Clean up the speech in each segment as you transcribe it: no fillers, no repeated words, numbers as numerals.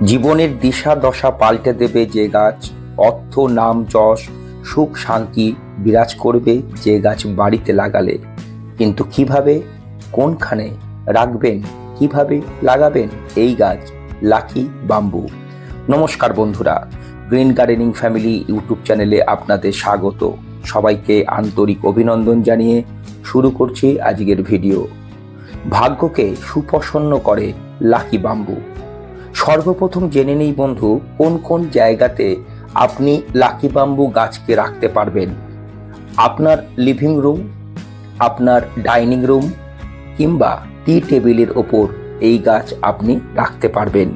জীবনের দিশা দশা পাল্টে দেবে যে গাছ, অর্থ নাম যশ সুখ শান্তি বিরাজ করবে যে গাছ বাড়িতে লাগালে। কিন্তু কিভাবে, কোনখানে রাখবেন, কিভাবে লাগাবেন এই গাছ? Lucky bamboo. নমস্কার বন্ধুরা, গ্রিন গার্ডেনিং ফ্যামিলি ইউটিউব চ্যানেলে আপনাদের স্বাগত। সবাইকে আন্তরিক অভিনন্দন জানিয়ে শুরু করছি আজকের ভিডিও। ভাগ্যকে সুপ্রসন্ন করে লাকি বাম্বু। সর্বপ্রথম জেনে নেই বন্ধু, কোন কোন জায়গাতে আপনি লাকি বাম্বু গাছকে রাখতে পারবেন। আপনার লিভিং রুম, আপনার ডাইনিং রুম কিংবা টি টেবিলের ওপর এই গাছ আপনি রাখতে পারবেন।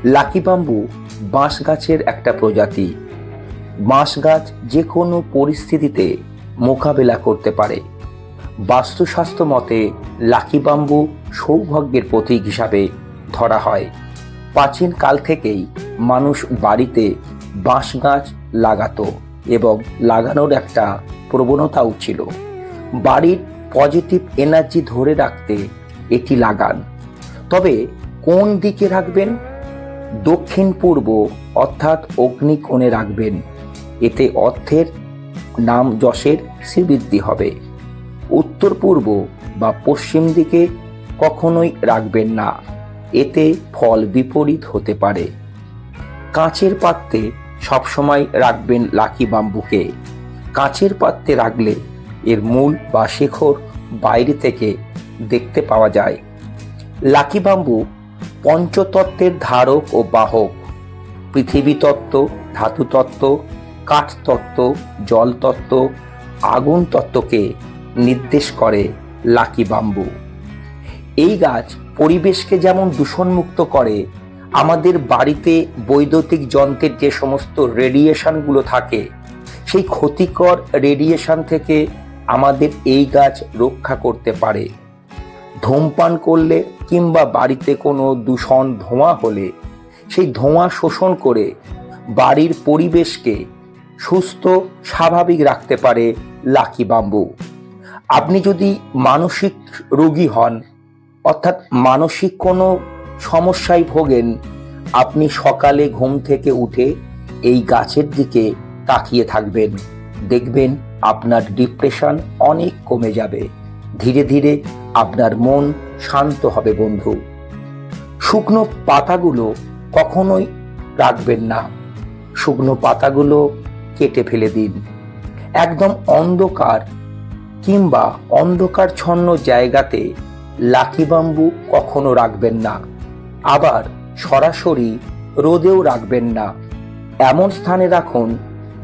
লাকি বাম্বু বাঁশ গাছের একটা প্রজাতি। বাঁশ গাছ যে কোনো পরিস্থিতিতে মোকাবেলা করতে পারে। বাস্তুশাস্ত্র মতে লাকি বাম্বু সৌভাগ্যের প্রতীক হিসাবে ধরা হয়। প্রাচীন কাল থেকেই মানুষ বাড়িতে বাঁশ গাছ লাগাতো এবং লাগানোর একটা প্রবণতাও ছিল। বাড়ির পজিটিভ এনার্জি ধরে রাখতে এটি লাগান। তবে কোন দিকে রাখবেন? দক্ষিণ পূর্ব অর্থাৎ অগ্নিকোণে রাখবেন। এতে অর্থের নাম যশের শ্রীবৃদ্ধি হবে। উত্তর পূর্ব বা পশ্চিম দিকে কখনোই রাখবেন না, এতে ফল বিপরীত হতে পারে। কাঁচের পাত্রে সবসময় রাখবেন লাকি বাম্বুকে। কাঁচের পাত্রে রাখলে এর মূল বা শিখর বাইরে থেকে দেখতে পাওয়া যায়। লাকি বাম্বু পঞ্চতত্ত্বের ধারক ও বাহক। পৃথিবী তত্ত্ব, ধাতু তত্ত্ব, কাঠ তত্ত্ব, জল তত্ত্ব, আগুন তত্ত্বকে নির্দেশ করে লাকি বাম্বু। এই গাছ পরিবেশকে যেমন দূষণমুক্ত করে, আমাদের বাড়িতে বৈদ্যুতিক যন্ত্রের যে সমস্ত রেডিয়েশনগুলো থাকে, সেই ক্ষতিকর রেডিয়েশন থেকে আমাদের এই গাছ রক্ষা করতে পারে। ধূমপান করলে কিংবা বাড়িতে কোনো দূষণ ধোঁয়া হলে সেই ধোঁয়া শোষণ করে বাড়ির পরিবেশকে সুস্থ স্বাভাবিক রাখতে পারে লাকি বাম্বু। আপনি যদি মানসিক রোগী হন, অর্থাৎ মানসিক কোনো সমস্যায় ভোগেন, আপনি সকালে ঘুম থেকে উঠে এই গাছের দিকে তাকিয়ে থাকবেন। দেখবেন আপনার ডিপ্রেশন অনেক কমে যাবে। ধীরে ধীরে আপনার মন শান্ত হবে বন্ধু। শুকনো পাতাগুলো কখনোই রাখবেন না। শুকনো পাতাগুলো কেটে ফেলে দিন। একদম অন্ধকার কিংবা অন্ধকারচ্ছন্ন জায়গাতে লাকি বাম্বু কখনো রাখবেন না। আবার সরাসরি রোদেও রাখবেন না। এমন স্থানে রাখুন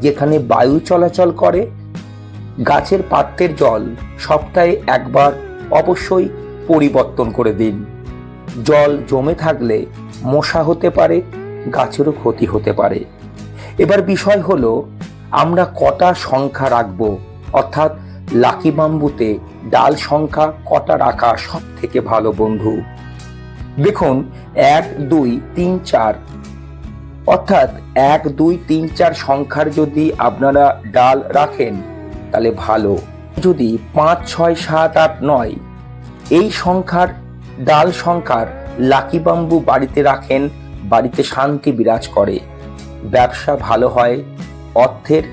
যেখানে বায়ু চলাচল করে। গাছের পাত্রের জল সপ্তাহে একবার অবশ্যই পরিবর্তন করে দিন। জল জমে থাকলে মশা হতে পারে, গাছেরও ক্ষতি হতে পারে। এবার বিষয় হলো, আমরা কটা সংখ্যা রাখবো, অর্থাৎ লাকি বাম্বুতে ডাল সংখ্যা কটা রাখা সব থেকে ভালো বন্ধু। দেখুন, 1 2 3 4 অর্থাৎ 1 2 3 4 সংখ্যার যদি আপনারা ডাল রাখেন তাহলে ভালো। যদি 5 6 7 8 9 এই সংখ্যার ডাল সংখ্যার লাকি বাম্বু বাড়িতে রাখেন, বাড়িতে শান্তি বিরাজ করে, ব্যবসা ভালো হয়, অর্থের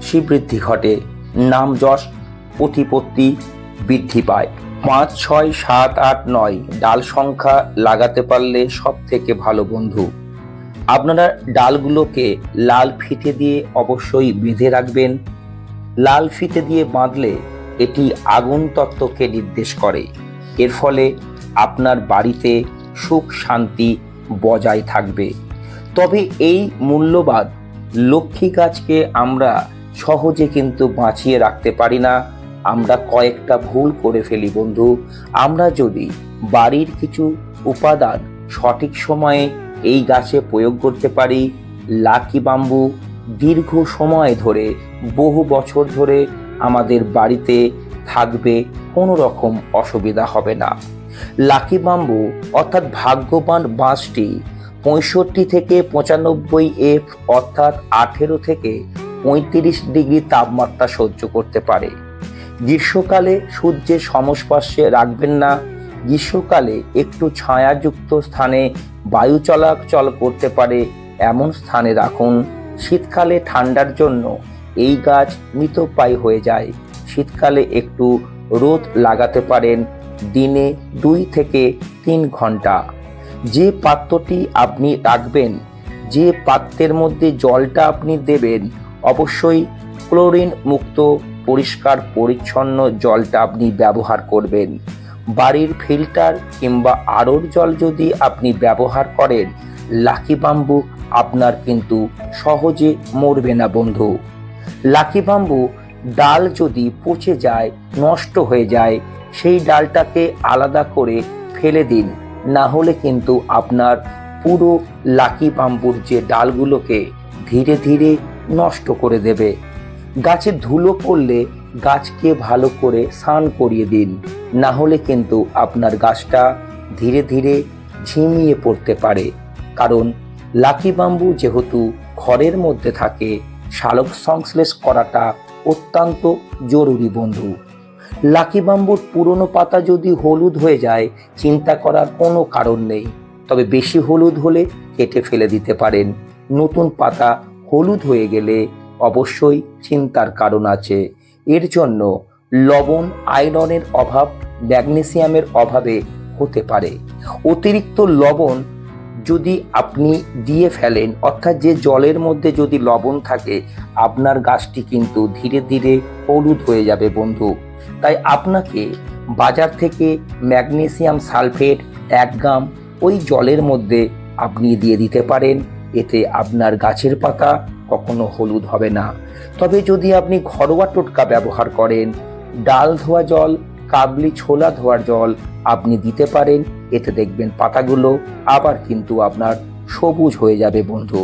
শ্রীবৃদ্ধি ঘটে, নাম যশ প্রতিপত্তি বৃদ্ধি পায়। 5 6 7 8 9 ডাল সংখ্যা লাগাতে পারলে সব থেকে ভালো বন্ধু। আপনারা ডালগুলোকে লাল ফিতে দিয়ে অবশ্যই বেঁধে রাখবেন। লাল ফিতে দিয়ে বাঁধলে এটি আগুন তত্ত্বকে নির্দেশ করে। এর ফলে আপনার বাড়িতে সুখ শান্তি বজায় থাকবে। তবে এই মূল্যবান লক্ষ্মী গাছকে আমরা সহজে কিন্তু বাঁচিয়ে রাখতে পারি না। আমরা কয়েকটা ভুল করে ফেলি বন্ধু। আমরা যদি বাড়ির কিছু উপাদান সঠিক সময়ে এই গাছে প্রয়োগ করতে পারি, লাকি বাম্বু দীর্ঘ সময় ধরে, বহু বছর ধরে আমাদের বাড়িতে থাকবে, কোনো রকম অসুবিধা হবে না। লাকি বাম্বু অর্থাৎ ভাগ্যবান বাঁশটি 65 থেকে 95 F অর্থাৎ 18 থেকে 35 ডিগ্রি তাপমাত্রা সহ্য করতে পারে। গ্রীষ্মকালে সূর্যের সংস্পর্শে রাখবেন না। গ্রীষ্মকালে একটু ছায়াযুক্ত স্থানে বায়ু চলাচল করতে পারে এমন স্থানে রাখুন। শীতকালে ঠান্ডার জন্য এই গাছ মৃতপ্রায় হয়ে যায়। শীতকালে একটু রোদ লাগাতে পারেন দিনে 2 থেকে 3 ঘন্টা। যে পাত্রটি আপনি রাখবেন, যে পাত্রের মধ্যে জলটা আপনি দেবেন, অবশ্যই ক্লোরিন মুক্ত পরিষ্কার পরিচ্ছন্ন জলটা আপনি ব্যবহার করবেন। বাড়ির ফিল্টার কিংবা আরোর জল যদি আপনি ব্যবহার করেন, লাকি বাম্বু আপনার কিন্তু সহজে মরবে না বন্ধু। লাকি বাম্বু ডাল যদি পচে যায়, নষ্ট হয়ে যায়, সেই ডালটাকে আলাদা করে ফেলে দিন, না হলে কিন্তু আপনার পুরো লাকি বাম্বুর যে ডালগুলোকে ধীরে ধীরে নষ্ট করে দেবে। গাছে ধুলো পড়লে গাছকে ভালো করে স্নান করিয়ে দিন, না হলে কিন্তু আপনার গাছটা ধীরে ধীরে ঝিমিয়ে পড়তে পারে। কারণ লাকি বাম্বু যেহেতু ঘরের মধ্যে থাকে, শালক সংশ্লেষ করাটা অত্যন্ত জরুরি বন্ধু। লাকি বাম্বুর পুরনো পাতা যদি হলুদ হয়ে যায়, চিন্তা করার কোনো কারণ নেই, তবে বেশি হলুদ হলে কেটে ফেলে দিতে পারেন। নতুন পাতা হলুদ হয়ে গেলে অবশ্যই চিন্তার কারণ আছে। এর জন্য লবণ, আয়রনের অভাব, ম্যাগনেসিয়ামের অভাবে হতে পারে। অতিরিক্ত লবণ যদি আপনি দিয়ে ফেলেন, অর্থাৎ যে জলের মধ্যে যদি লবণ থাকে, আপনার গাছটি কিন্তু ধীরে ধীরে হলুদ হয়ে যাবে বন্ধু। তাই আপনাকে বাজার থেকে ম্যাগনেসিয়াম সালফেট 1 গ্রাম ওই জলের মধ্যে আপনি দিয়ে দিতে পারেন। এতে আপনার গাছের পাতা কখনো হলুদ হবে না। তবে যদি আপনি ঘরোয়া টোটকা ব্যবহার করেন, ডাল ধোয়া জল, কাবলি ছোলা ধোয়ার জল আপনি দিতে পারেন, এতে দেখবেন পাতাগুলো আবার কিন্তু আপনার সবুজ হয়ে যাবে বন্ধু।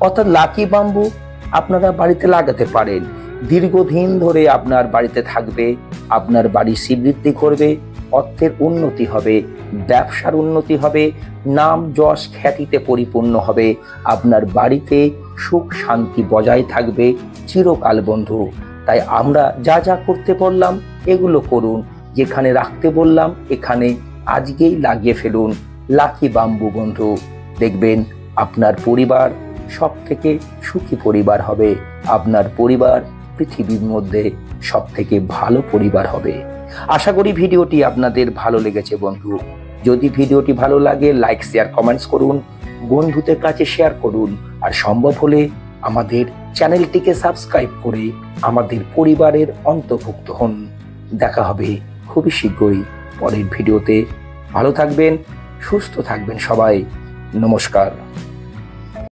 অর্থাৎ লাকি বাম্বু আপনারা বাড়িতে লাগাতে পারেন, দীর্ঘদিন ধরে আপনার বাড়িতে থাকবে, আপনার বাড়ি শ্রীবৃদ্ধি করবে, অর্থের উন্নতি হবে, ব্যবসার উন্নতি হবে, নাম যশ খ্যাতিতে পরিপূর্ণ হবে, আপনার বাড়িতে সুখ শান্তি বজায় থাকবে চিরকাল বন্ধু। তাই আমরা যা যা করতে বললাম এগুলো করুন, যেখানে রাখতে বললাম এখানে আজকেই লাগিয়ে ফেলুন লাকি বাম্বু বন্ধু। দেখবেন আপনার পরিবার সব থেকে সুখী পরিবার হবে, আপনার পরিবার পৃথিবীর মধ্যে সব থেকে ভালো পরিবার হবে। আশা করি ভিডিওটি আপনাদের ভালো লেগেছে বন্ধু। যদি ভিডিওটি ভালো লাগে লাইক শেয়ার কমেন্টস করুন, বন্ধুদের কাছে শেয়ার করুন, আর সম্ভব হলে আমাদের চ্যানেলটিকে সাবস্ক্রাইব করে আমাদের পরিবারের অন্তর্ভুক্ত হন। দেখা হবে খুবই শীঘ্রই পরের ভিডিওতে। ভালো থাকবেন, সুস্থ থাকবেন সবাই। নমস্কার।